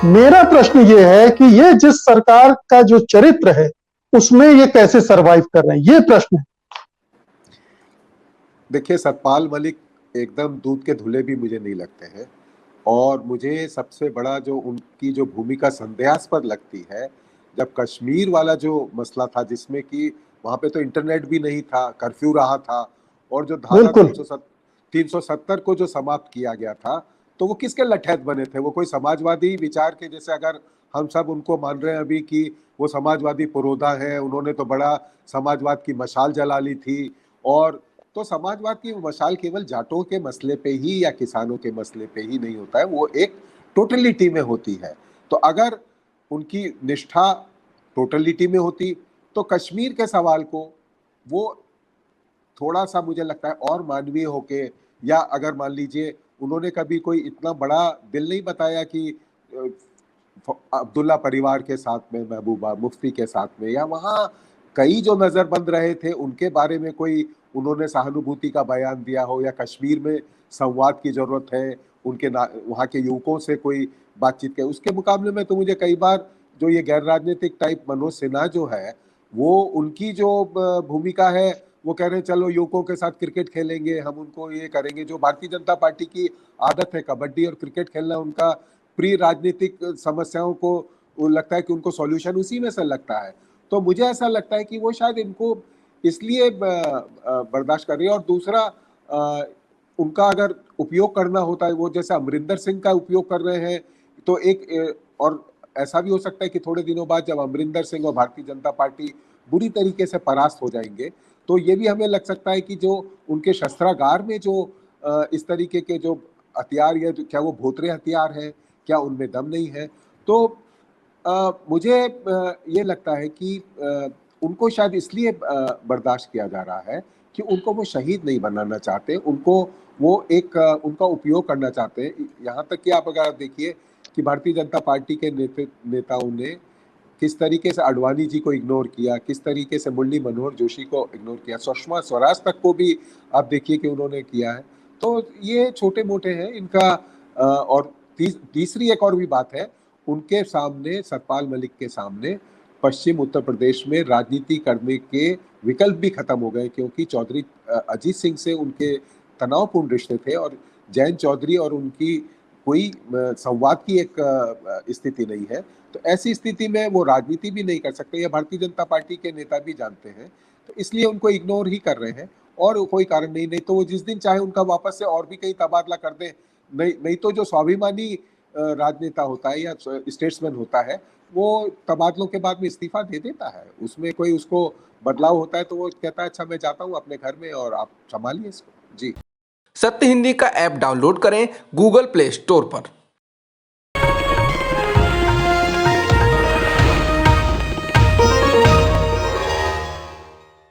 मेरा प्रश्न ये है कि ये जिस सरकार का जो चरित्र है उसमें ये कैसे सरवाइव कर रहे हैं, ये प्रश्न है। देखिए, सतपाल मलिक एकदम दूध के धुले भी मुझे नहीं लगते हैं। और मुझे सबसे बड़ा जो उनकी जो भूमिका संदेहास्पद लगती है, जब कश्मीर वाला जो मसला था जिसमें कि वहाँ पे तो इंटरनेट भी नहीं था, कर्फ्यू रहा था, और जो धारा बिल्कुल। 370 को जो समाप्त किया गया था, तो वो किसके लठैत बने थे? वो कोई समाजवादी विचार के, जैसे अगर हम सब उनको मान रहे हैं अभी कि वो समाजवादी पुरोधा हैं, उन्होंने तो बड़ा समाजवाद की मशाल जला ली थी। और तो समाजवाद की मशाल केवल जाटों के मसले पे ही या किसानों के मसले पे ही नहीं होता है, वो एक टोटलिटी में होती है। तो अगर उनकी निष्ठा टोटलिटी में होती, तो कश्मीर के सवाल को वो थोड़ा-सा मुझे लगता है और मानवीय होके, या अगर मान लीजिए उन्होंने कभी कोई इतना बड़ा दिल नहीं बताया कि अब्दुल्ला परिवार के साथ में, महबूबा मुफ्ती के साथ में, या वहाँ कई जो नज़रबंद रहे थे उनके बारे में कोई उन्होंने सहानुभूति का बयान दिया हो, या कश्मीर में संवाद की ज़रूरत है, उनके वहाँ के युवकों से कोई बातचीत के उसके मुकाबले में, तो मुझे कई बार जो ये गैर राजनीतिक टाइप मनोज सिन्हा जो है, वो उनकी जो भूमिका है, वो कह रहे हैं चलो युवकों के साथ क्रिकेट खेलेंगे, हम उनको ये करेंगे। जो भारतीय जनता पार्टी की आदत है, कबड्डी और क्रिकेट खेलना उनका प्री राजनीतिक समस्याओं को, वो लगता है कि उनको सॉल्यूशन उसी में से लगता है। तो मुझे ऐसा लगता है कि वो शायद इनको इसलिए बर्दाश्त कर रही है। और दूसरा, उनका अगर उपयोग करना होता है, वो जैसे अमरिंदर सिंह का उपयोग कर रहे हैं, तो और ऐसा भी हो सकता है कि थोड़े दिनों बाद जब अमरिंदर सिंह और भारतीय जनता पार्टी बुरी तरीके से परास्त हो जाएंगे, तो ये भी हमें लग सकता है कि जो उनके शस्त्रागार में जो इस तरीके के जो हथियार, या क्या वो भोतरे हथियार हैं, क्या उनमें दम नहीं है? तो मुझे ये लगता है कि उनको शायद इसलिए बर्दाश्त किया जा रहा है कि उनको वो शहीद नहीं बनाना चाहते, उनको वो एक उनका उपयोग करना चाहते हैं। यहाँ तक कि आप अगर देखिए कि भारतीय जनता पार्टी के नेताओं ने किस तरीके से अडवाणी जी को इग्नोर किया, किस तरीके से मुरली मनोहर जोशी को इग्नोर किया, सुषमा स्वराज तक को भी आप देखिए कि उन्होंने किया है। तो ये छोटे-मोटे हैं इनका। और तीसरी एक और भी बात है, उनके सामने, सतपाल मलिक के सामने पश्चिम उत्तर प्रदेश में राजनीति करने के विकल्प भी खत्म हो गए, क्योंकि चौधरी अजीत सिंह से उनके तनावपूर्ण रिश्ते थे, और जयंत चौधरी और उनकी कोई संवाद की एक स्थिति नहीं है। तो ऐसी स्थिति में वो राजनीति भी नहीं कर सकते, या भारतीय जनता पार्टी के नेता भी जानते हैं। तो इसलिए उनको इग्नोर ही कर रहे हैं, और कोई कारण नहीं। नहीं तो वो जिस दिन चाहे उनका वापस से और भी कहीं तबादला कर दें। नहीं तो जो स्वाभिमानी राजनेता होता है या स्टेट्समैन होता है, वो तबादलों के बाद में इस्तीफा दे देता है। उसमें कोई उसको बदलाव होता है तो वो कहता है अच्छा मैं जाता हूँ अपने घर में और आप संभालिए इसको। जी। सत्य हिंदी का ऐप डाउनलोड करें गूगल प्ले स्टोर पर।